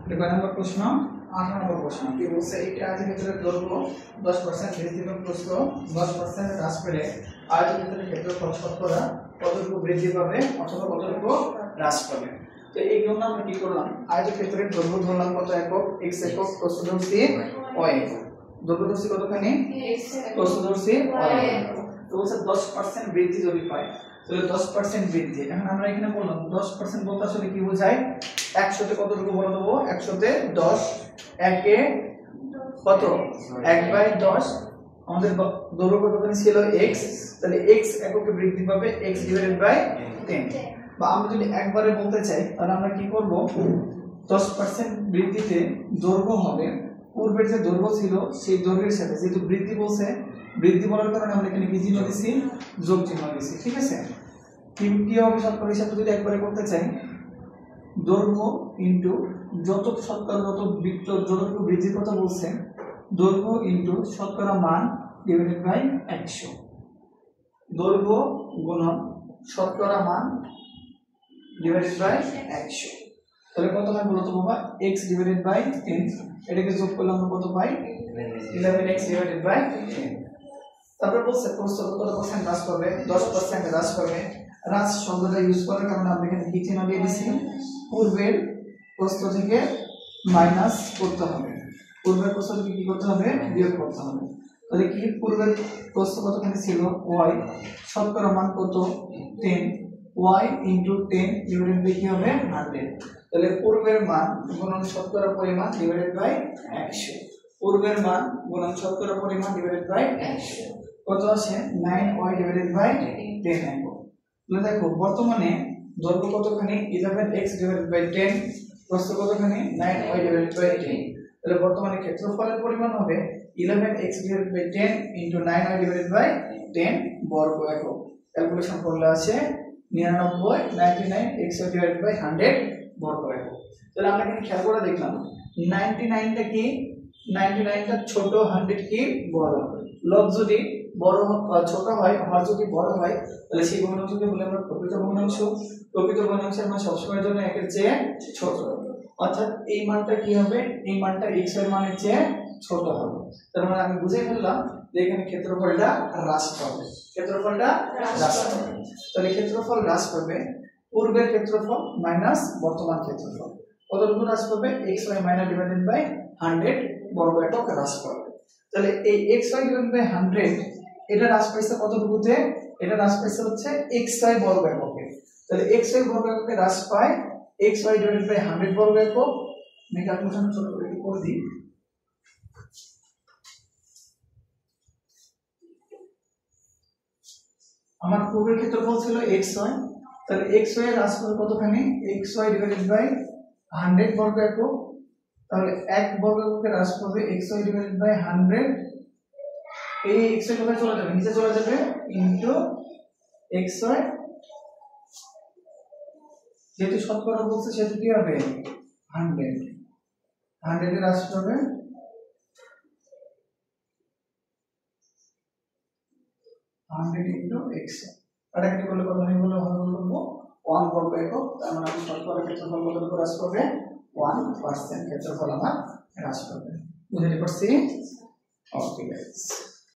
কয় নম্বর প্রশ্ন? 8 নম্বর প্রশ্ন। কি বলছে? এই আয়তের ভিতরে দৈর্ঘ্য 10% বৃদ্ধি এবং প্রস্থ 10% হ্রাস পেলে আয়তের ভিতরে ক্ষেত্রফল শতকরা কতটুকু বৃদ্ধি পাবে অথবা কতটুকু হ্রাস পাবে। তো এই জন্য আমরা কি করলাম, আয়তের ক্ষেত্রে দৈর্ঘ্য ধরলাম কত একক, x একক, প্রস্থ ধরছি y একক। দৈর্ঘ্য ধরছি কতখানি? x একক, প্রস্থ ধরছি y একক। তো বলছে 10% বৃদ্ধি যদি পায় তাহলে 10% বৃদ্ধি। এখন আমরা এখানে বললাম 10% বলতে আসলে কি বোঝায়? 100 তে কতটুকু বলে দেবো? 100 তে 10, একে কত 1/10। আমাদের দৈর্ঘ্য কতখানি ছিল? x, তাহলে x এককে বৃদ্ধি পাবে x / 10। বা আমরা যদি একবারে বলতে চাই তাহলে আমরা কি করব? 10% বৃদ্ধিতে দৈর্ঘ্য হবে পূর্বের যে দৈর্ঘ্য ছিল সেই দৈর্ঘ্যের সাথে, যেহেতু বৃদ্ধি বলছে, বৃদ্ধি বলার কারণে আমরা এখানে কি চিহ্ন দিছি? যোগ চিহ্ন দিছি। ঠিক আছে? কি হবে শতকরা হিসাবে যদি একবারে করতে চাই? দৈর্ঘ্য ইনটু যত শতকরা যতটুকু বৃদ্ধির কথা বলছে, দৈর্ঘ্য ইনটু শতকরা মান ডিভাইডেড বাই 100। দৈর্ঘ্য গুণন শতকরা মান ডিভাইডেড বাই 100। তাহলে কত হয় বলতো বাবা? x divided by 10। এটাকে যোগ করলে আমরা কত পাই? 11x divided by 10। তারপর বলছে প্রস্থ কত % হ্রাস পাবে? 10% হ্রাস পাবে। হ্রাস শব্দটা ইউজ করার কারণে আমরা এখানে কি চিহ্ন দিয়ে দিছি? পূর্বের প্রস্থ থেকে মাইনাস করতে হবে। পূর্বের প্রস্থ থেকে কি করতে হবে? বিয়োগ করতে হবে। তাহলে কি পূর্বের প্রস্থ কতখানি ছিল? y, শতকরা মান কত? 10, y * 10 ডিভাইডেড বাই কি হবে? 100। তাহলে পূর্বের মান গুণন শতকরা পরিমাণ ডিভাইডেড বাই 100। পূর্বের মান গুণন শতকরা পরিমাণ ডিভাইডেড বাই 100 কত আসে? 9y ডিভাইডেড বাই 10 একক। তাহলে দেখো বর্তমানে দৈর্ঘ্য কতখানি? 11x ডিভাইডেড বাই 10, প্রস্থ কতখানি? 9y divided by 10। তাহলে বর্তমানে ক্ষেত্রফলের পরিমাণ হবে 11x divided by 10 * 9y divided by 10 বর্গ একক। ক্যালকুলেশন করলে আসে 99, 99 xy ডিভাইডেড বাই 100 বর্গ একক। তাহলে আমরা এখানে খেয়াল করে দেখলাম 99টা কি? 99টা ছোট, 100 কি বড়। লব যদি বড় ছোট হয়, হর যদি বড় হয়, তাহলে সেই ভগ্নাংশকে বলে আমরা প্রকৃত ভগ্নাংশ। প্রকৃত ভগ্নাংশের মান সবসময়ের জন্য একের চেয়ে ছোট, অর্থাৎ এই মানটা কি হবে? এই মানটা x এর মানের চেয়ে ছোট হবে। তার মানে আমি বুঝে ফেললাম যে এখানে ক্ষেত্রফলটা হ্রাস পাবে। ক্ষেত্রফলটা হ্রাস পাবে। তাহলে ক্ষেত্রফল হ্রাস পাবে পূর্বের ক্ষেত্রফল মাইনাস বর্তমান ক্ষেত্রফল। কতটুকু হ্রাস পাবে? xy মাইনাস ডিভাইডেড বাই 100 বর্গ একক হ্রাস পাবে। তাহলে এই xy ডিভাইডেড বাই 100 এটা হ্রাস পাইছে কতটুকুতে? এটা হ্রাস পাইছে হচ্ছে xy বর্গ এককে। তাহলে xy বর্গ এককে হ্রাস পায় xy ডিভাইডেড বাই 100 বর্গ একক। আমি ক্যালকুলেশন ছোট করে একটু করে দিই। আমার পূর্বের ক্ষেত্রফল ছিল xy, তাহলে xy এর হ্রাস পাবে কতখানি? xy ডিভাইডেড বাই 100 বর্গ একক। তাহলে 1 বর্গ এককে হ্রাস পাবে xy ডিভাইডেড বাই 100। এই xy কোথায় চলে যাবে? নিচে চলে যাবে ইনটু xy। যেহেতু শতকরা বলছে সেহেতু কি হবে? 100 এর হ্রাস পাবে 100 ইনটু xy। কাটাকাটি করলে কত হয়? বলে ভাগ করব 1 বর্গ একক। তার মানে আমি শতকরা ক্ষেত্রফল কত হ্রাস পাবে? 1% ক্ষেত্রফল আমার হ্রাস পাবে। বুঝতে পারছি? Okay guys.